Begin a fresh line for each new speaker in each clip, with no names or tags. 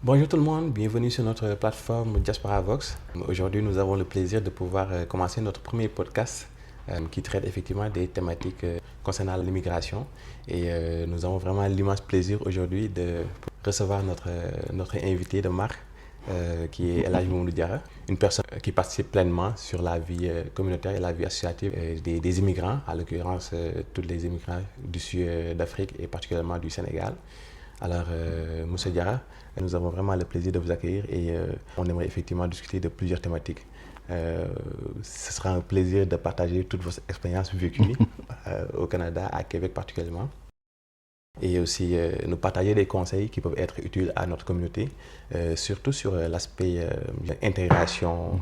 Bonjour tout le monde, bienvenue sur notre plateforme Diaspora Vox. Aujourd'hui, nous avons le plaisir de pouvoir commencer notre premier podcast qui traite effectivement des thématiques concernant l'immigration. Et nous avons vraiment l'immense plaisir aujourd'hui de recevoir notre invité de marque qui est El Hadji Mamadou Diarra, une personne qui participe pleinement sur la vie communautaire et la vie associative des immigrants, en l'occurrence tous les immigrants du sud d'Afrique et particulièrement du Sénégal. Alors, Monsieur Diarra, nous avons vraiment le plaisir de vous accueillir et on aimerait effectivement discuter de plusieurs thématiques. Ce sera un plaisir de partager toutes vos expériences vécues au Canada, à Québec particulièrement. Et aussi nous partager des conseils qui peuvent être utiles à notre communauté, surtout sur l'aspect intégration,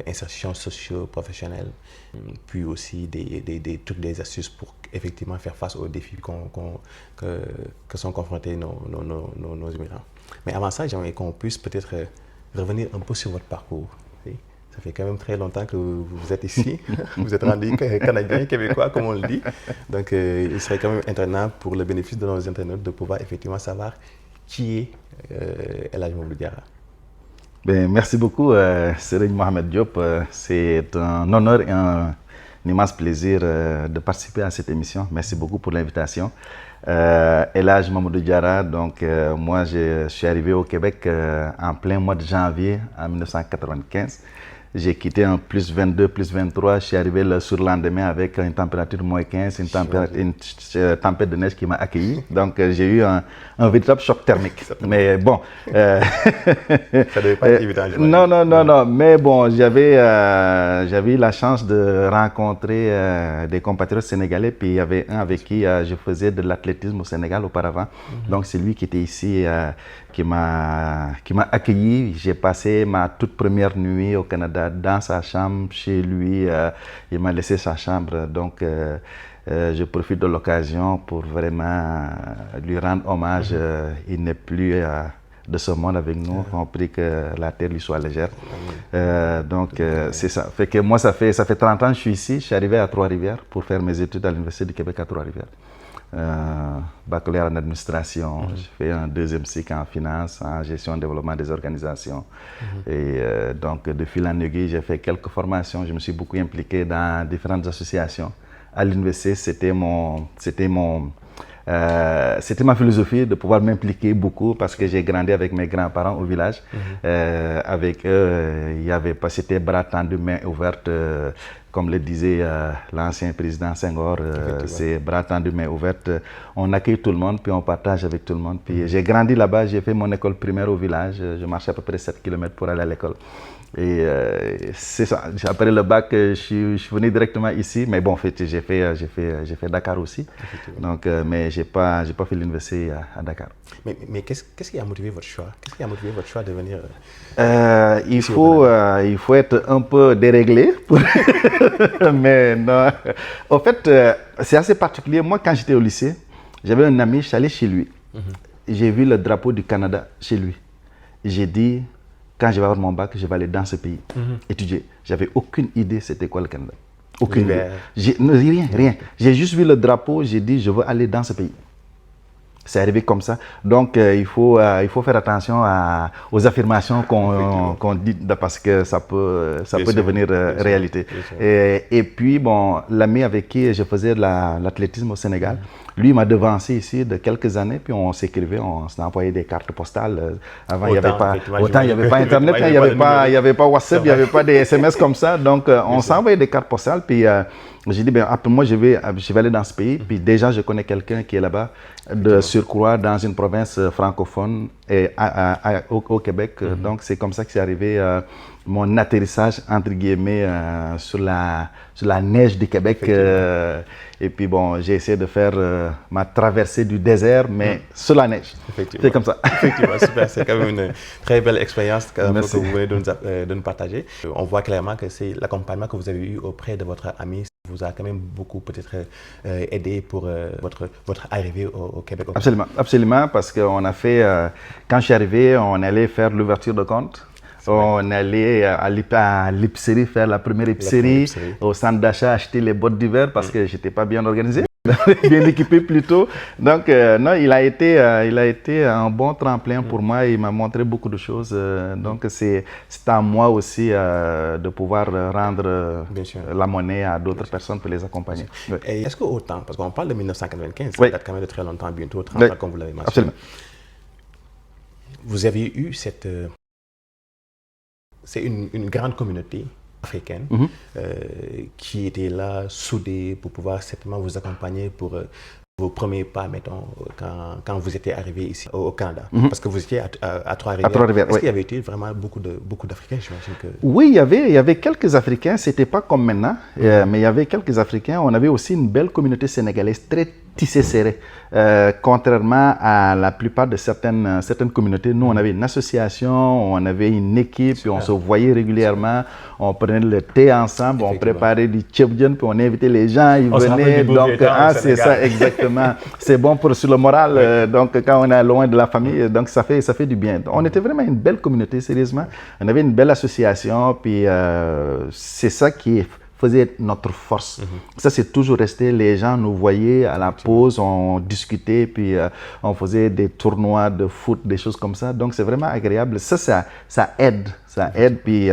insertion socio-professionnelle, puis aussi des trucs, des astuces pour effectivement faire face aux défis que sont confrontés nos immigrants. Mais avant ça, j'aimerais qu'on puisse peut-être revenir un peu sur votre parcours. Ça fait quand même très longtemps que vous êtes ici, vous êtes rendu Canadien, Québécois, comme on le dit. Donc, il serait quand même intéressant pour le bénéfice de nos internautes de pouvoir effectivement savoir qui est El Hadji Mamadou Diarra.
Merci beaucoup, Serigne Mohamed Diop. C'est un honneur et un immense plaisir de participer à cette émission. Merci beaucoup pour l'invitation. El Hadji Mamadou Diarra, donc moi je suis arrivé au Québec en plein mois de janvier en 1995. J'ai quitté en plus 22, plus 23. Je suis arrivé le surlendemain avec une température de moins 15, une tempête de neige qui m'a accueilli. Donc j'ai eu un véritable choc thermique. Mais bon.
Ça devait pas être évident.
Non. Mais bon, j'avais eu la chance de rencontrer des compatriotes sénégalais. Puis il y avait un avec qui je faisais de l'athlétisme au Sénégal auparavant. Donc c'est lui qui était ici, qui m'a accueilli. J'ai passé ma toute première nuit au Canada dans sa chambre, chez lui. Il m'a laissé sa chambre. Donc je profite de l'occasion pour vraiment lui rendre hommage. Il n'est plus de ce monde avec nous. On prie que la terre lui soit légère. C'est ça. Fait que moi, ça fait 30 ans que je suis ici. Je suis arrivé à Trois-Rivières pour faire mes études à l'Université du Québec à Trois-Rivières. Baccalauréat en administration, j'ai fait un deuxième cycle en finance, en gestion et développement des organisations. Et donc, de fil en aiguille, j'ai fait quelques formations. Je me suis beaucoup impliqué dans différentes associations. À l'université, c'était ma philosophie de pouvoir m'impliquer beaucoup parce que j'ai grandi avec mes grands-parents au village. Avec eux, il y avait pas, c'était bras tendus, main ouverte. Comme le disait l'ancien président Senghor, c'est bras tendus, main ouverte. On accueille tout le monde, puis on partage avec tout le monde. Puis j'ai grandi là-bas, j'ai fait mon école primaire au village. Je marchais à peu près 7 km pour aller à l'école. Et c'est ça. Après le bac, je suis venu directement ici. Mais bon, en fait, j'ai fait Dakar aussi. Donc, mais j'ai pas fait l'université à Dakar.
Mais qu'est-ce qui a motivé votre choix? Qu'est-ce qui a motivé votre choix de venir
il faut être un peu déréglé. Mais non. En fait, c'est assez particulier. Moi, quand j'étais au lycée, j'avais un ami, je suis allé chez lui. J'ai vu le drapeau du Canada chez lui. J'ai dit, quand je vais avoir mon bac, je vais aller dans ce pays, étudier. J'avais aucune idée c'était quoi le Canada. Aucune idée. Rien. J'ai juste vu le drapeau, j'ai dit, je veux aller dans ce pays. C'est arrivé comme ça. Donc, il faut faire attention aux affirmations qu'on dit parce que ça peut devenir réalité. Et puis, bon, l'ami avec qui je faisais l'athlétisme au Sénégal, lui m'a devancé ici de quelques années, puis on s'écrivait, on s'envoyait des cartes postales. Avant, il n'y avait pas Internet, il n'y avait pas WhatsApp, il n'y avait pas des SMS comme ça. Donc, on s'envoyait des cartes postales, puis j'ai dit, après moi, je vais aller dans ce pays. Puis déjà, je connais quelqu'un qui est là-bas, de surcroît, dans une province francophone et au Québec. Donc, c'est comme ça que c'est arrivé mon atterrissage, entre guillemets, sur la neige du Québec. Et puis, bon, j'ai essayé de faire ma traversée du désert, mais sur la neige. C'est comme ça.
Effectivement, super. C'est quand même une très belle expérience que vous venez de nous partager. On voit clairement que c'est l'accompagnement que vous avez eu auprès de votre ami vous a quand même beaucoup peut-être aidé pour votre arrivée au Québec.
Absolument, parce qu'on a fait, quand je suis arrivé, on allait faire l'ouverture de compte. On allait à l'épicerie faire la première épicerie, au centre d'achat acheter les bottes d'hiver parce que j'étais pas bien organisé. bien équipé plutôt. Donc, non, il a été un bon tremplin pour moi. Il m'a montré beaucoup de choses. Donc, c'est à moi aussi de pouvoir rendre la monnaie à d'autres personnes pour les accompagner.
Oui. Et est-ce qu'autant, parce qu'on parle de 1995,
oui.
ça date quand même de très longtemps, bientôt 30 ans, comme vous l'avez mentionné.
Absolument.
Vous avez eu cette... c'est une grande communauté africaine qui était là, soudée, pour pouvoir certainement vous accompagner pour vos premiers pas, mettons, quand vous étiez arrivé ici au Canada. Parce que vous étiez à Trois-Rivières. Est-ce qu'il y avait eu vraiment beaucoup d'Africains, j'imagine que...
Oui, il y avait quelques Africains. C'était pas comme maintenant, mais il y avait quelques Africains. On avait aussi une belle communauté sénégalaise, très tissée serrée. Contrairement à la plupart de certaines communautés, nous, on avait une association, on avait une équipe, puis on se voyait régulièrement, on prenait le thé ensemble, on préparait du tchèbdjen, puis on invitait les gens, ils venaient. Donc, c'est ça, exactement. C'est bon sur le moral. Donc, quand on est loin de la famille, donc ça fait du bien. On était vraiment une belle communauté, sérieusement. On avait une belle association, puis c'est ça qui faisait notre force. Ça, c'est toujours resté. Les gens nous voyaient à la pause, on discutait, puis on faisait des tournois de foot, des choses comme ça. Donc, c'est vraiment agréable. Ça aide. Ça aide. Puis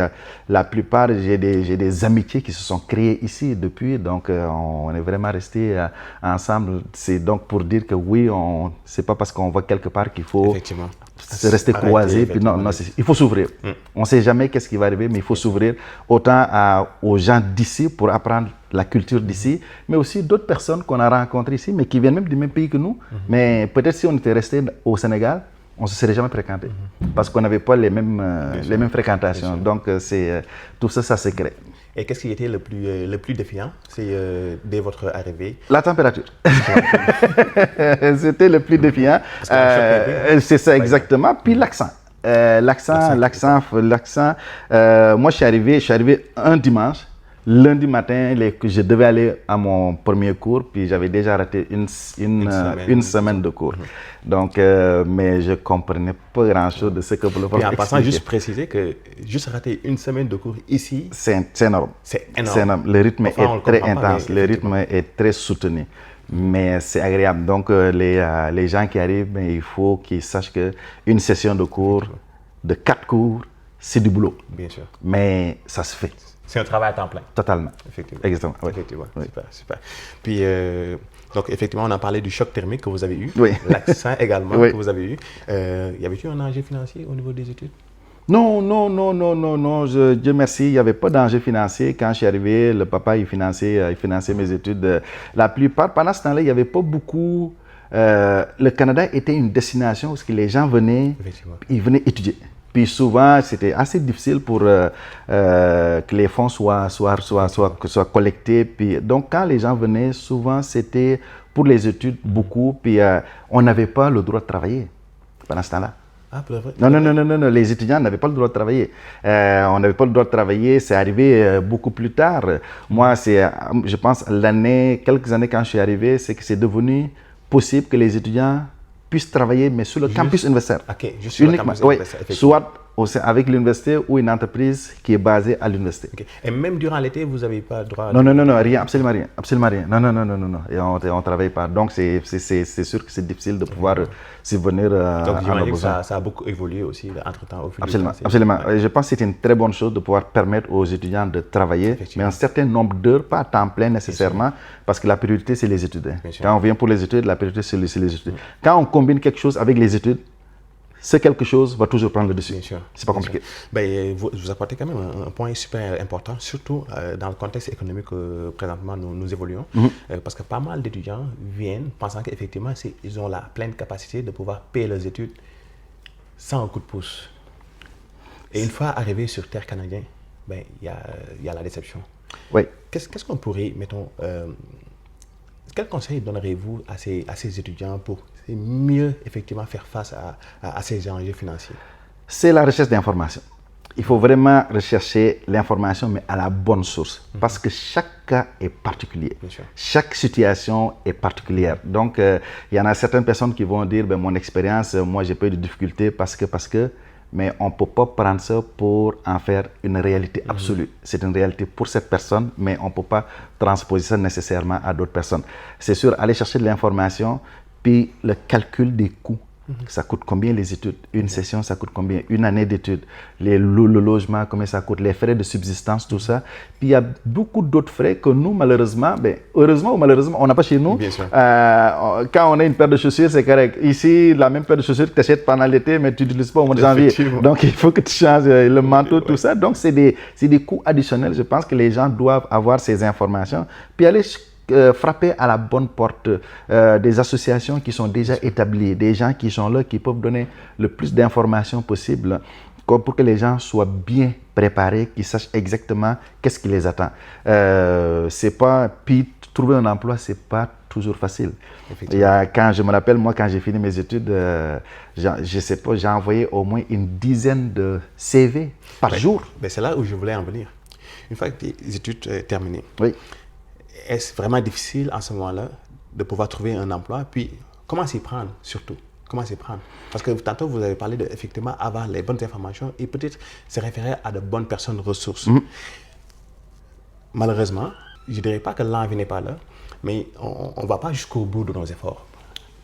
la plupart, j'ai des amitiés qui se sont créées ici depuis. Donc, on est vraiment restés ensemble. C'est donc pour dire que oui, c'est pas parce qu'on va quelque part qu'il faut rester croisé. Puis non, il faut s'ouvrir. On ne sait jamais qu'est-ce qui va arriver, mais il faut s'ouvrir autant aux gens d'ici pour apprendre la culture d'ici, mais aussi d'autres personnes qu'on a rencontrées ici, mais qui viennent même du même pays que nous. Mais peut-être si on était resté au Sénégal, on ne se serait jamais fréquenté parce qu'on n'avait pas les mêmes fréquentations. Donc, tout ça, ça se crée.
Et qu'est-ce qui était le plus défiant dès votre arrivée?
La température. C'était le plus défiant. C'est ça, exactement. Puis l'accent. L'accent. Moi, je suis arrivé un dimanche. Lundi matin, je devais aller à mon premier cours, puis j'avais déjà raté une semaine de cours. Donc, mais je ne comprenais pas grand-chose de ce que vous le faites.
En passant, juste préciser que juste rater une semaine de cours ici,
c'est énorme.
C'est énorme.
Le rythme est très intense, le rythme est très soutenu. Mais c'est agréable. Donc, les gens qui arrivent, il faut qu'ils sachent qu'une session de cours, de 4 cours, c'est du boulot.
Bien sûr.
Mais ça se fait.
C'est un travail à temps plein.
Totalement.
Effectivement.
Exactement. Oui.
Effectivement. Oui. Super. Puis, donc, effectivement, on a parlé du choc thermique que vous avez eu.
Oui.
L'accent également que vous avez eu. Y avait-il un danger financier au niveau des études?
Non. Dieu merci, il n'y avait pas de danger financier. Quand je suis arrivé, le papa, il finançait mes études. La plupart, pendant ce temps-là, il n'y avait pas beaucoup... le Canada était une destination où les gens venaient étudier. Puis souvent, c'était assez difficile pour que les fonds soient collectés. Puis, donc, quand les gens venaient, souvent, c'était pour les études, beaucoup. Puis, on n'avait pas le droit de travailler pendant ce temps-là.
Ah, pour vrai?
Non, les étudiants n'avaient pas le droit de travailler. On n'avait pas le droit de travailler, c'est arrivé beaucoup plus tard. Moi, je pense, quelques années quand je suis arrivé, c'est que c'est devenu possible que les étudiants puissent travailler, mais sur le campus universitaire.
Ok, juste sur le campus universitaire,
soit avec l'université ou une entreprise qui est basée à l'université.
Okay. Et même durant l'été, vous n'avez pas le droit
Non, rien, absolument rien. Non. Et on ne travaille pas. Donc, c'est sûr que c'est difficile de pouvoir subvenir
Donc,
à nos besoins.
Ça a beaucoup évolué aussi entre-temps.
Absolument. Et je pense que c'est une très bonne chose de pouvoir permettre aux étudiants de travailler, mais un certain nombre d'heures, pas à temps plein nécessairement, parce que la priorité, c'est les études. Quand on vient pour les études, la priorité, c'est les études. Quand on combine quelque chose avec les études, ce quelque chose va toujours prendre le dessus. C'est pas compliqué.
Vous apportez quand même un point super important, surtout dans le contexte économique que présentement nous évoluons, parce que pas mal d'étudiants viennent pensant qu'effectivement, ils ont la pleine capacité de pouvoir payer leurs études sans un coup de pouce. Et une fois arrivés sur terre canadienne, il y a la déception.
Oui.
Qu'est-ce qu'on pourrait, mettons, quel conseil donnerez-vous à ces étudiants pour mieux effectivement faire face à ces enjeux financiers?
C'est la recherche d'informations. Il faut vraiment rechercher l'information, mais à la bonne source. Parce que chaque cas est particulier. Chaque situation est particulière. Donc, il y en a certaines personnes qui vont dire, mon expérience, moi, j'ai pas eu de difficultés parce que... mais on ne peut pas prendre ça pour en faire une réalité absolue. C'est une réalité pour cette personne, mais on ne peut pas transposer ça nécessairement à d'autres personnes. C'est sûr, aller chercher de l'information, puis le calcul des coûts. Ça coûte combien les études? Une session, ça coûte combien? Une année d'études? Le logement, combien ça coûte? Les frais de subsistance, tout ça. Puis il y a beaucoup d'autres frais que nous, malheureusement, heureusement ou malheureusement, on n'a pas chez nous.
Bien sûr.
Quand on a une paire de chaussures, c'est correct. Ici, la même paire de chaussures que tu achètes pendant l'été, mais tu n'utilises pas au mois de janvier. Donc, il faut que tu changes le manteau, tout ça. Donc, c'est des coûts additionnels. Je pense que les gens doivent avoir ces informations. Puis aller frapper à la bonne porte des associations qui sont déjà établies, des gens qui sont là, qui peuvent donner le plus d'informations possible pour que les gens soient bien préparés, qu'ils sachent exactement qu'est-ce qui les attend. C'est pas, puis trouver un emploi, c'est pas toujours facile. Quand je me rappelle, moi, quand j'ai fini mes études, je sais pas, j'ai envoyé au moins une dizaine de CV par jour.
C'est là où je voulais en venir. Une fois que tes études terminées,
oui.
Est-ce vraiment difficile en ce moment-là de pouvoir trouver un emploi? Puis, comment s'y prendre surtout? Comment s'y prendre? Parce que tantôt, vous avez parlé d'effectivement avoir les bonnes informations et peut-être se référer à de bonnes personnes ressources. Malheureusement, je ne dirais pas que l'envie n'est pas là, mais on ne va pas jusqu'au bout de nos efforts.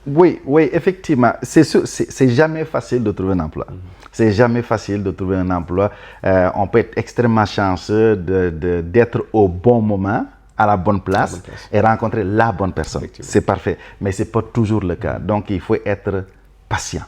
Oui, effectivement. C'est sûr, c'est jamais facile de trouver un emploi. C'est jamais facile de trouver un emploi. On peut être extrêmement chanceux d'être au bon moment, à la bonne place, et rencontrer la bonne personne. C'est parfait, mais ce n'est pas toujours le cas. Donc, il faut être patient.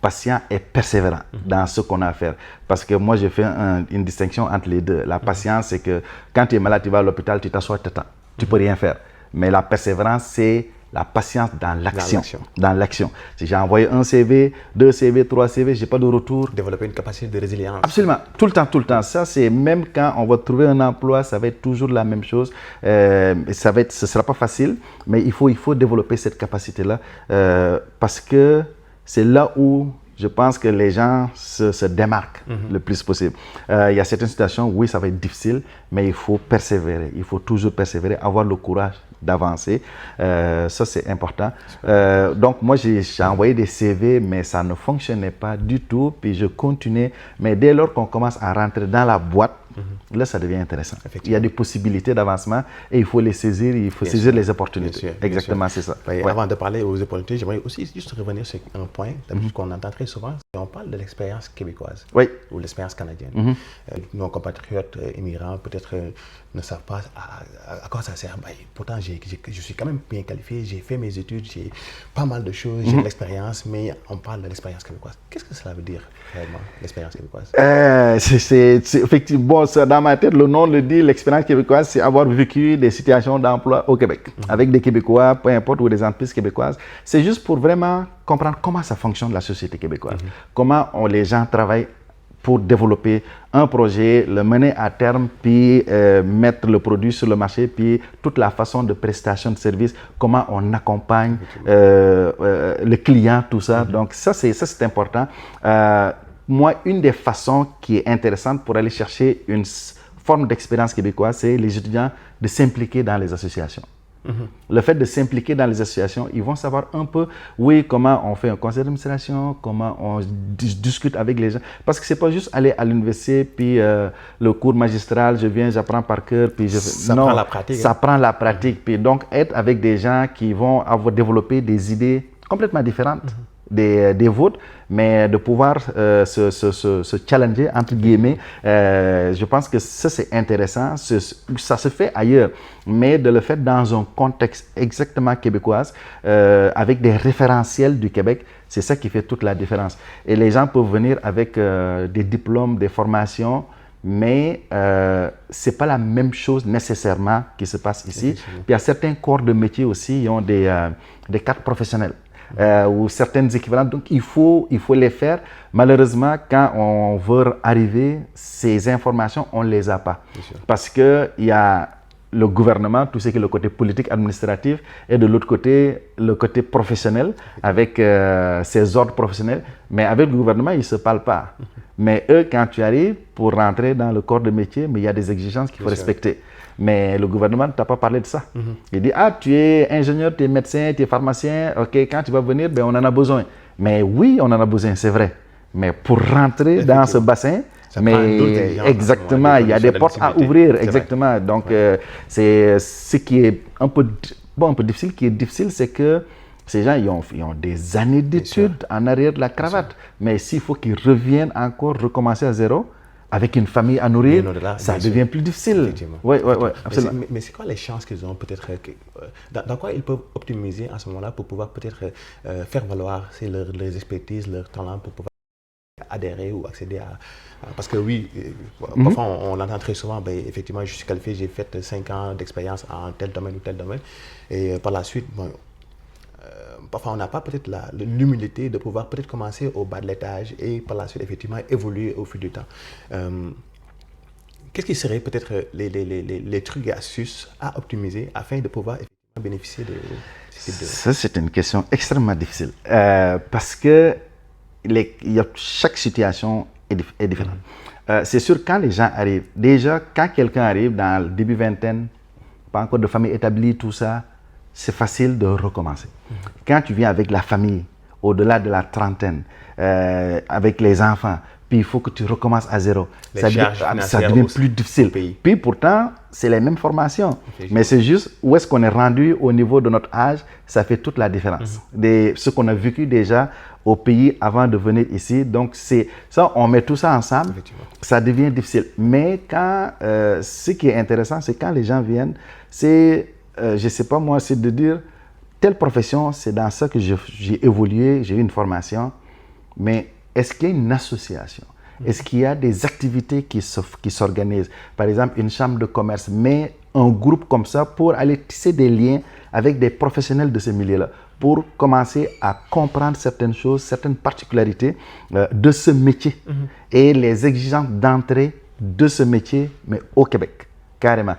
Patient et persévérant dans ce qu'on a à faire. Parce que moi, je fais une distinction entre les deux. La patience, c'est que quand tu es malade, tu vas à l'hôpital, tu t'assois, tu attends. Tu ne peux rien faire. Mais la persévérance, c'est la patience dans l'action. Dans l'action. Si j'ai envoyé un CV, 2 CV, 3 CV, je n'ai pas de retour.
Développer une capacité de résilience.
Absolument. Tout le temps, tout le temps. Ça, c'est même quand on va trouver un emploi, ça va être toujours la même chose. Ce ne sera pas facile, mais il faut développer cette capacité-là parce que c'est là où je pense que les gens se démarquent le plus possible. Il y a certaines situations, oui, ça va être difficile, mais il faut persévérer. Il faut toujours persévérer, avoir le courage d'avancer. Ça, c'est important. Donc, moi, j'ai envoyé des CV, mais ça ne fonctionnait pas du tout. Puis, je continuais. Mais dès lors qu'on commence à rentrer dans la boîte, là, ça devient intéressant. Il y a des possibilités d'avancement et il faut les saisir, il faut saisir les opportunités. Exactement, c'est ça.
Avant de parler aux opportunités, j'aimerais aussi juste revenir sur un point qu'on entend très souvent. On parle de l'expérience québécoise ou l'expérience canadienne. Nos compatriotes immigrants peut-être ne savent pas à quoi ça sert. Pourtant, je suis quand même bien qualifié, j'ai fait mes études, j'ai pas mal de choses, j'ai de l'expérience, mais on parle de l'expérience québécoise. Qu'est-ce que cela veut dire réellement, l'expérience québécoise?
C'est effectivement, dans ma tête, le nom le dit, l'expérience québécoise, c'est avoir vécu des situations d'emploi au Québec, avec des Québécois, peu importe, ou des entreprises québécoises. C'est juste pour vraiment comprendre comment ça fonctionne la société québécoise, comment les gens travaillent pour développer un projet, le mener à terme, puis mettre le produit sur le marché, puis toute la façon de prestation de service, comment on accompagne le client, tout ça. Donc ça, c'est important. Moi, une des façons qui est intéressante pour aller chercher une forme d'expérience québécoise, c'est les étudiants de s'impliquer dans les associations. Le fait de s'impliquer dans les associations, ils vont savoir un peu, oui, comment on fait un conseil d'administration, comment on discute avec les gens. Parce que ce n'est pas juste aller à l'université, puis le cours magistral, je viens, j'apprends par cœur, puis
ça prend la pratique.
Ça prend la pratique. Puis donc, être avec des gens qui vont avoir développé des idées complètement différentes des vôtres, mais de pouvoir se challenger, entre guillemets, je pense que ça, c'est intéressant. Ça se fait ailleurs, mais de le faire dans un contexte exactement québécois, avec des référentiels du Québec, c'est ça qui fait toute la différence. Et les gens peuvent venir avec des diplômes, des formations, mais ce n'est pas la même chose nécessairement qui se passe ici. Puis il y a certains corps de métier aussi, ils ont des cartes professionnelles. Ou certaines équivalences. Donc, il faut les faire. Malheureusement, quand on veut arriver, ces informations, on ne les a pas. Parce qu'il y a le gouvernement, tout ce qui est le côté politique, administratif, et de l'autre côté, le côté professionnel, avec ses ordres professionnels. Mais avec le gouvernement, ils ne se parlent pas. Mais eux, quand tu arrives pour rentrer dans le corps de métier, mais il y a des exigences qu'il faut respecter. Mais le gouvernement ne t'a pas parlé de ça. Il dit, tu es ingénieur, tu es médecin, tu es pharmacien, ok, quand tu vas venir, on en a besoin. Mais oui, on en a besoin, c'est vrai. Mais pour rentrer dans ce bassin, mais exactement, il y a des portes à ouvrir, exactement. Donc, c'est ce qui est un peu difficile. Qui est difficile, c'est que ces gens, ils ont des années d'études en arrière de la cravate. Mais s'il faut qu'ils reviennent encore recommencer à zéro, avec une famille à nourrir, ça devient plus difficile. Oui, absolument.
Mais c'est quoi les chances qu'ils ont peut-être dans quoi ils peuvent optimiser en ce moment-là pour pouvoir peut-être faire valoir leurs expertises, leurs talents pour pouvoir adhérer ou accéder à... Parce que oui, parfois on l'entend très souvent, effectivement, je suis qualifié, j'ai fait 5 ans d'expérience en tel domaine ou tel domaine. Et par la suite, parfois on n'a pas peut-être l'humilité de pouvoir peut-être commencer au bas de l'étage et par la suite effectivement évoluer au fil du temps. Qu'est-ce qui serait peut-être les trucs et astuces à optimiser afin de pouvoir effectivement bénéficier de ce type de...
Ça, c'est une question extrêmement difficile parce que chaque situation est différente. C'est sûr, quand les gens arrivent, déjà quand quelqu'un arrive dans le début vingtaine, pas encore de famille établie, tout ça, c'est facile de recommencer. Quand tu viens avec la famille, au-delà de la trentaine, avec les enfants, puis il faut que tu recommences à zéro. Ça devient plus difficile. Puis pourtant, c'est les mêmes formations. Mais c'est juste où est-ce qu'on est rendu au niveau de notre âge, ça fait toute la différence. Ce qu'on a vécu déjà au pays avant de venir ici. Donc, ça, on met tout ça ensemble, ça devient difficile. Mais quand, ce qui est intéressant, c'est quand les gens viennent, c'est... je ne sais pas moi, c'est de dire, telle profession, c'est dans ça que j'ai évolué, j'ai eu une formation, mais est-ce qu'il y a une association? Est-ce qu'il y a des activités qui s'organisent? Par exemple, une chambre de commerce, mais un groupe comme ça pour aller tisser des liens avec des professionnels de ce milieu-là, pour commencer à comprendre certaines choses, certaines particularités de ce métier et les exigences d'entrée de ce métier, mais au Québec. Carrément.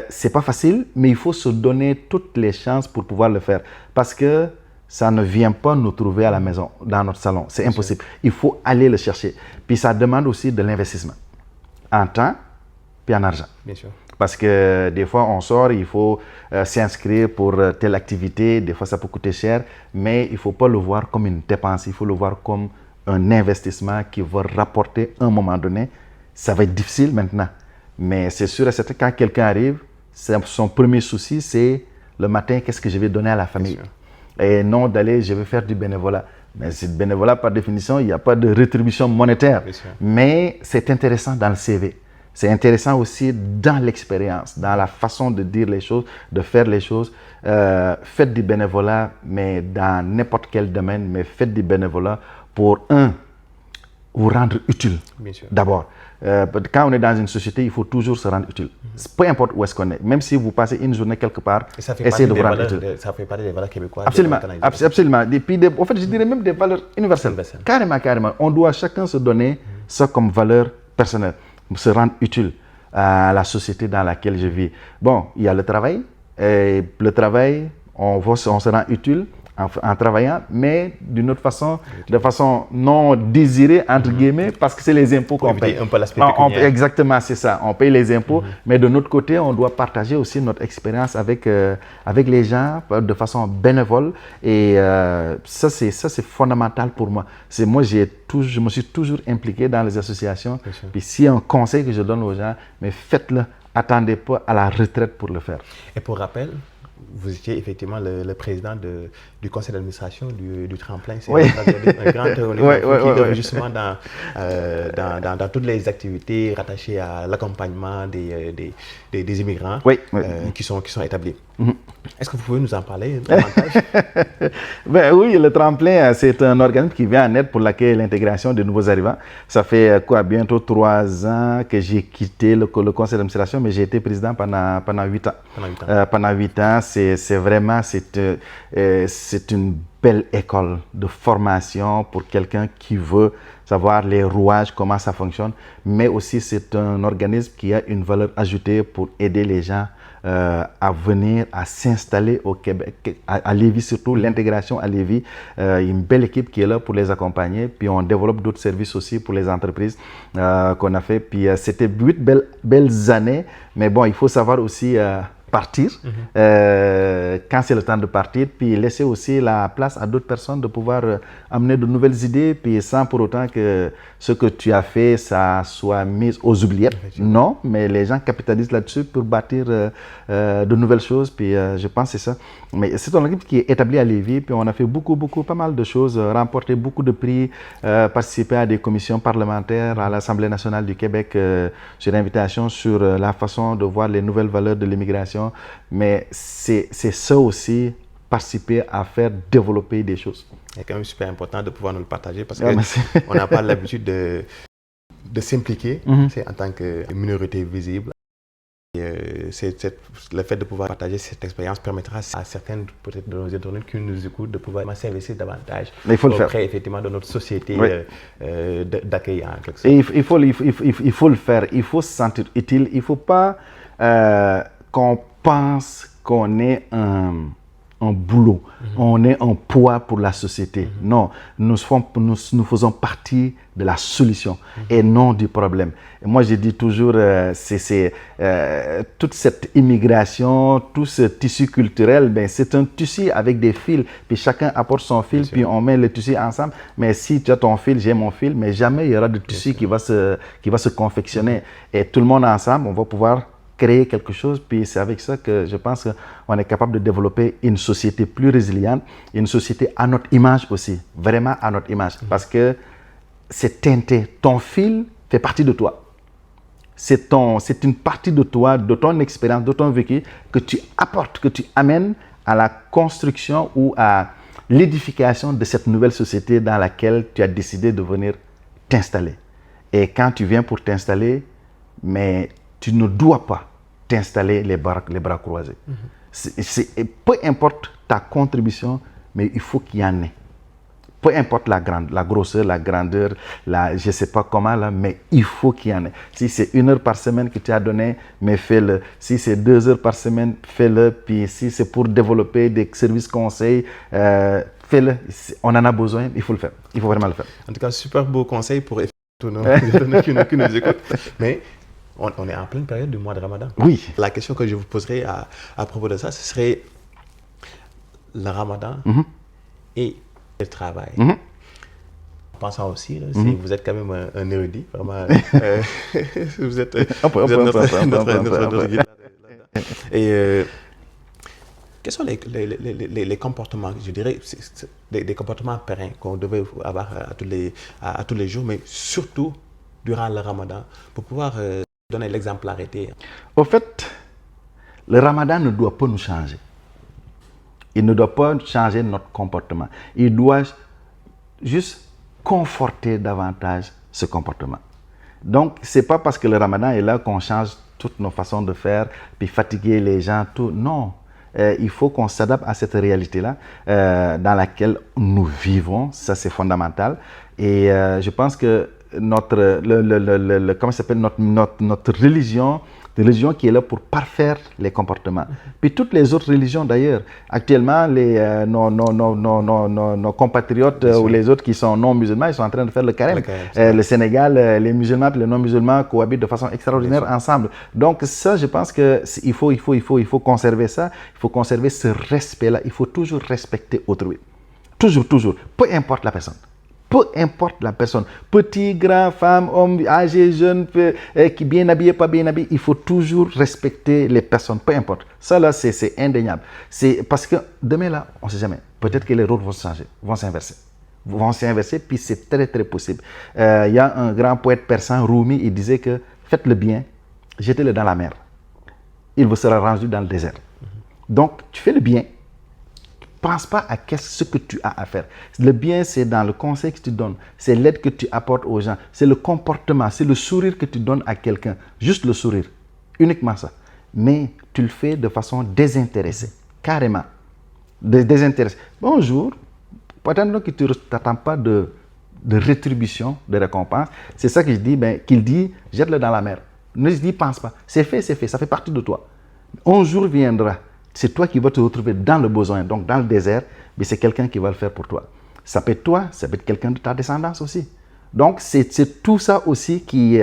C'est pas facile, mais il faut se donner toutes les chances pour pouvoir le faire. Parce que ça ne vient pas nous trouver à la maison, dans notre salon. C'est impossible. Il faut aller le chercher. Puis ça demande aussi de l'investissement. En temps, puis en argent.
Bien sûr.
Parce que des fois, on sort, il faut s'inscrire pour telle activité. Des fois, ça peut coûter cher. Mais il ne faut pas le voir comme une dépense. Il faut le voir comme un investissement qui va rapporter à un moment donné. Ça va être difficile maintenant. Mais c'est sûr et certain, quand quelqu'un arrive, son premier souci, c'est le matin, qu'est-ce que je vais donner à la famille? Et non d'aller, je vais faire du bénévolat. Mais c'est bénévolat, par définition, il n'y a pas de rétribution monétaire. Mais c'est intéressant dans le CV. C'est intéressant aussi dans l'expérience, dans la façon de dire les choses, de faire les choses. Faites du bénévolat, mais dans n'importe quel domaine, mais faites du bénévolat pour, vous rendre utile, d'abord. Quand on est dans une société, il faut toujours se rendre utile. Peu importe où est-ce qu'on est. Même si vous passez une journée quelque part, essayez de vous rendre utile.
Ça fait partie des valeurs québécoises.
Absolument. Absolument. Et puis, en fait, je dirais même des valeurs universelles. Carrément, carrément. On doit chacun se donner ça comme valeur personnelle, se rendre utile à la société dans laquelle je vis. Bon, il y a le travail. Et le travail, on se rend utile en travaillant, mais d'une autre façon, de façon non désirée, entre guillemets, parce que c'est les impôts qu'on paye.
Un peu l'aspect pécuniaire.
Exactement, c'est ça. On paye les impôts, mais de notre côté, on doit partager aussi notre expérience avec les gens de façon bénévole. Et ça, c'est fondamental pour moi. Moi, je me suis toujours impliqué dans les associations. Puis si un conseil que je donne aux gens, mais faites-le. Attendez pas à la retraite pour le faire.
Et pour rappel, vous étiez effectivement le président du conseil d'administration du tremplin. C'est un grand qui œuvre justement dans toutes les activités rattachées à l'accompagnement des immigrants qui sont établis. Est-ce que vous pouvez nous en parler davantage?
Oui, le tremplin, c'est un organisme qui vient en aide pour l'accueil et l'intégration des nouveaux arrivants. Ça fait bientôt 3 ans que j'ai quitté le conseil d'administration, mais j'ai été président pendant 8 ans. Pendant 8 ans, c'est vraiment une belle école de formation pour quelqu'un qui veut savoir les rouages, comment ça fonctionne, mais aussi c'est un organisme qui a une valeur ajoutée pour aider les gens à venir, à s'installer au Québec, à Lévis surtout, l'intégration à Lévis. Une belle équipe qui est là pour les accompagner. Puis on développe d'autres services aussi pour les entreprises qu'on a fait. Puis c'était 8 belles années. Mais bon, il faut savoir aussi partir quand c'est le temps de partir, puis laisser aussi la place à d'autres personnes de pouvoir amener de nouvelles idées, puis sans pour autant que ce que tu as fait, ça soit mis aux oubliettes. Non, mais les gens capitalisent là-dessus pour bâtir de nouvelles choses, puis je pense que c'est ça. Mais c'est une équipe qui est établie à Lévis, puis on a fait pas mal de choses, remporté beaucoup de prix, participé à des commissions parlementaires à l'Assemblée nationale du Québec sur invitation sur la façon de voir les nouvelles valeurs de l'immigration. Mais c'est ça aussi, participer à faire développer des choses.
C'est quand même super important de pouvoir nous le partager parce qu'on n'a pas l'habitude de s'impliquer en tant que minorité visible. Et, le fait de pouvoir partager cette expérience permettra à certaines peut-être de nos internautes qui nous écoutent de pouvoir s'investir davantage auprès effectivement de notre société d'accueil en quelque sorte.
Et il faut le faire, il faut se sentir utile, il ne faut pas qu'on pense qu'on est un boulot, on est un poids pour la société. Non, nous faisons partie de la solution et non du problème. Et moi, je dis toujours, toute cette immigration, tout ce tissu culturel, c'est un tissu avec des fils, puis chacun apporte son fil, puis on met le tissu ensemble. Mais si tu as ton fil, j'ai mon fil, mais jamais il y aura de tissu qui va se confectionner. Et tout le monde ensemble, on va pouvoir créer quelque chose, puis c'est avec ça que je pense qu'on est capable de développer une société plus résiliente, une société à notre image aussi, vraiment à notre image, parce que c'est teinté, ton fil fait partie de toi. C'est une partie de toi, de ton expérience, de ton vécu, que tu apportes, que tu amènes à la construction ou à l'édification de cette nouvelle société dans laquelle tu as décidé de venir t'installer. Et quand tu viens pour t'installer, mais tu ne dois pas t'installer les bras croisés. Peu importe ta contribution, mais il faut qu'il y en ait. Peu importe la grosseur, la grandeur, je ne sais pas comment, là, mais il faut qu'il y en ait. Si c'est 1 heure par semaine que tu as donné, mais fais-le. Si c'est 2 heures par semaine, fais-le. Puis si c'est pour développer des services conseils, fais-le. On en a besoin, il faut le faire. Il faut vraiment le faire.
En tout cas, super beau conseil pour tous nos internautes qui nous écoutent. Mais on est en pleine période du mois de Ramadan.
Oui.
La question que je vous poserai à propos de ça, ce serait le Ramadan et le travail. Pensant aussi, là, si vous êtes quand même un érudit, vraiment, vous êtes notre guide. Et quels sont les comportements, je dirais, des comportements pérennes qu'on devait avoir à tous les jours, mais surtout durant le Ramadan, pour pouvoir donner l'exemplarité?
Au fait, le Ramadan ne doit pas nous changer. Il ne doit pas changer notre comportement. Il doit juste conforter davantage ce comportement. Donc, ce n'est pas parce que le Ramadan est là qu'on change toutes nos façons de faire, puis fatiguer les gens, tout. Non. Il faut qu'on s'adapte à cette réalité-là dans laquelle nous vivons. Ça, c'est fondamental. Et je pense que notre religion qui est là pour parfaire les comportements. Puis toutes les autres religions d'ailleurs. Actuellement, nos compatriotes ou les autres qui sont non musulmans, ils sont en train de faire le carême. Le Sénégal, les musulmans et les non musulmans cohabitent de façon extraordinaire ensemble. Donc ça, je pense qu'il faut conserver ça. Il faut conserver ce respect-là. Il faut toujours respecter autrui. Toujours. Peu importe la personne. Peu importe la personne, petit, grand, femme, homme, âgé, jeune, qui bien habillé, pas bien habillé, il faut toujours respecter les personnes, peu importe. Ça là, c'est indéniable. C'est parce que demain là, on ne sait jamais. Peut-être que les rôles vont changer, vont s'inverser, puis c'est très très possible. Il y a un grand poète persan, Rumi, il disait que faites le bien, jetez-le dans la mer. Il vous sera rendu dans le désert. Donc, tu fais le bien. Pense pas à ce que tu as à faire. Le bien, c'est dans le conseil que tu donnes. C'est l'aide que tu apportes aux gens. C'est le comportement, c'est le sourire que tu donnes à quelqu'un. Juste le sourire. Uniquement ça. Mais tu le fais de façon désintéressée. Carrément. Désintéressée. Bonjour. Peut-être que tu n'attends pas de rétribution, de récompense. C'est ça que je dis, qu'il dit, jette-le dans la mer. Ne dis, pense pas. C'est fait. Ça fait partie de toi. Un jour viendra. C'est toi qui vas te retrouver dans le besoin, donc dans le désert, mais c'est quelqu'un qui va le faire pour toi. Ça peut être toi, ça peut être quelqu'un de ta descendance aussi. Donc, c'est tout ça aussi qui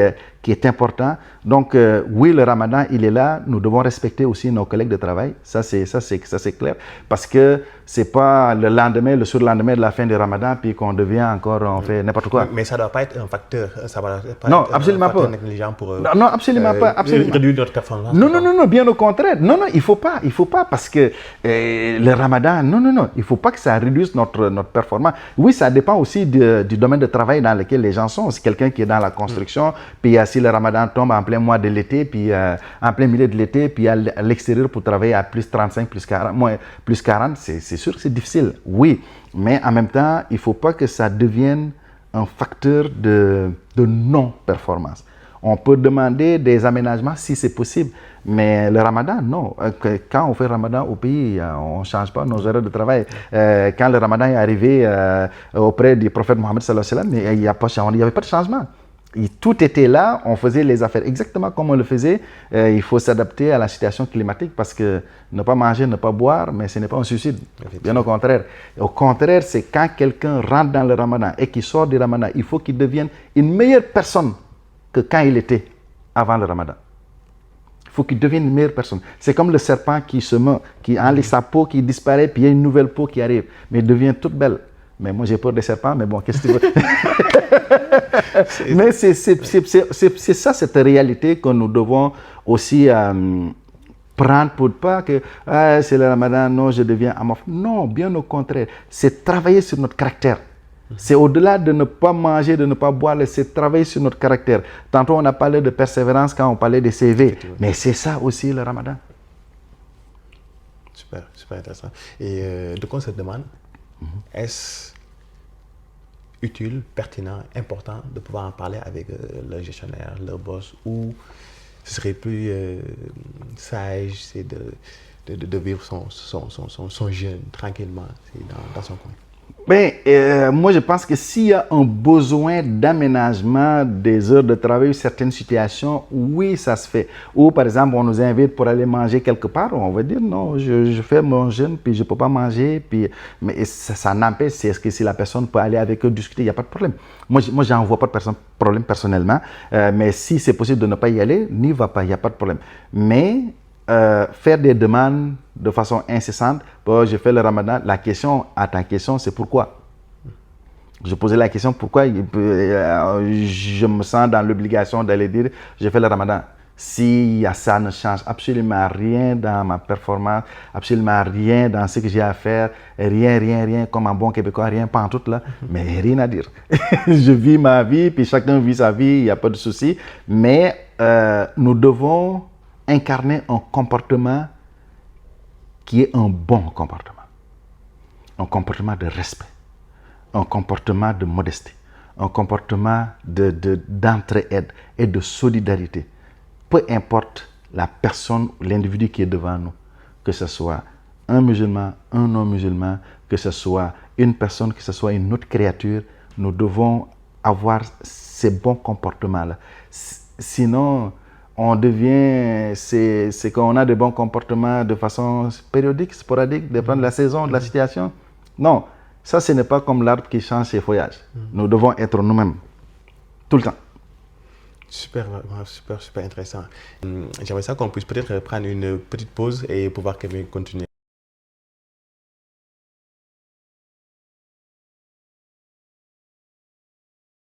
qui est important. Donc, oui, le ramadan, il est là. Nous devons respecter aussi nos collègues de travail. Ça, c'est clair. Parce que ce n'est pas le lendemain, le surlendemain de la fin du ramadan, puis qu'on devient encore, on fait n'importe quoi.
Mais ça ne doit pas être un facteur. Ça va pas
non,
être
absolument
un facteur
pas.
négligent pour
non, absolument pas. Absolument.
réduire notre performance.
Non, bien au contraire. Non, il faut pas. Il faut pas parce que le ramadan, non. Il ne faut pas que ça réduise notre performance. Oui, ça dépend aussi du domaine de travail dans lequel les gens sont. Si quelqu'un qui est dans la construction, puis si le ramadan tombe en plein mois de l'été, puis en plein milieu de l'été, puis à l'extérieur pour travailler à plus 35, plus 40, c'est sûr que c'est difficile. Oui, mais en même temps, il ne faut pas que ça devienne un facteur de non-performance. On peut demander des aménagements si c'est possible, mais le ramadan, non. Quand on fait le ramadan au pays, on ne change pas nos horaires de travail. Quand le ramadan est arrivé auprès du prophète Mohammed sallallahu alayhi wa sallam, il n'y avait pas de changement. Tout était là, on faisait les affaires exactement comme on le faisait. Il faut s'adapter à la situation climatique parce que ne pas manger, ne pas boire, mais ce n'est pas un suicide. Bien au contraire. Au contraire, c'est quand quelqu'un rentre dans le ramadan et qu'il sort du ramadan, il faut qu'il devienne une meilleure personne que quand il était avant le ramadan. Il faut qu'il devienne une meilleure personne. C'est comme le serpent qui se meurt, qui enlève sa peau, qui disparaît, puis il y a une nouvelle peau qui arrive, mais il devient toute belle. Mais moi, j'ai peur des serpents, mais bon, qu'est-ce que tu veux? Mais c'est ça, cette réalité que nous devons aussi prendre pour pas que c'est le ramadan, non, je deviens amorphe. Non, bien au contraire. C'est travailler sur notre caractère. C'est au-delà de ne pas manger, de ne pas boire, c'est travailler sur notre caractère. Tantôt, on a parlé de persévérance quand on parlait des CV. Mais c'est ça aussi le ramadan.
Super intéressant. Et de quoi on se demande, est-ce utile, pertinent, important de pouvoir en parler avec leur gestionnaire, leur boss, ou ce serait plus sage, c'est de vivre son jeûne tranquillement dans son coin?
Moi, je pense que s'il y a un besoin d'aménagement des heures de travail, certaines situations, oui, ça se fait. Ou, par exemple, on nous invite pour aller manger quelque part, on va dire non, je fais mon jeûne, puis je ne peux pas manger. Puis, mais ça n'empêche, c'est ce que si la personne peut aller avec eux discuter, il n'y a pas de problème. Moi, je n'en vois pas de problème personnellement, mais si c'est possible de ne pas y aller, n'y va pas, il n'y a pas de problème. Mais faire des demandes de façon incessante, je fais le ramadan, la question à ta question, c'est pourquoi? Je posais la question pourquoi je me sens dans l'obligation d'aller dire je fais le ramadan. Si ça ne change absolument rien dans ma performance, absolument rien dans ce que j'ai à faire, rien, comme un bon Québécois, rien, pas en tout là, mais rien à dire. Je vis ma vie, puis chacun vit sa vie, il n'y a pas de souci, mais nous devons incarner un comportement qui est un bon comportement. Un comportement de respect, un comportement de modestie, un comportement d'entraide et de solidarité. Peu importe la personne, l'individu qui est devant nous, que ce soit un musulman, un non-musulman, que ce soit une personne, que ce soit une autre créature, nous devons avoir ces bons comportements-là. Sinon, on devient, c'est qu'on a de bons comportements de façon périodique, sporadique, dépendant de la saison, de la situation. Non, ça, ce n'est pas comme l'arbre qui change ses feuillages. Nous devons être nous-mêmes, tout le temps.
Super intéressant. J'aimerais ça qu'on puisse peut-être prendre une petite pause et pouvoir continuer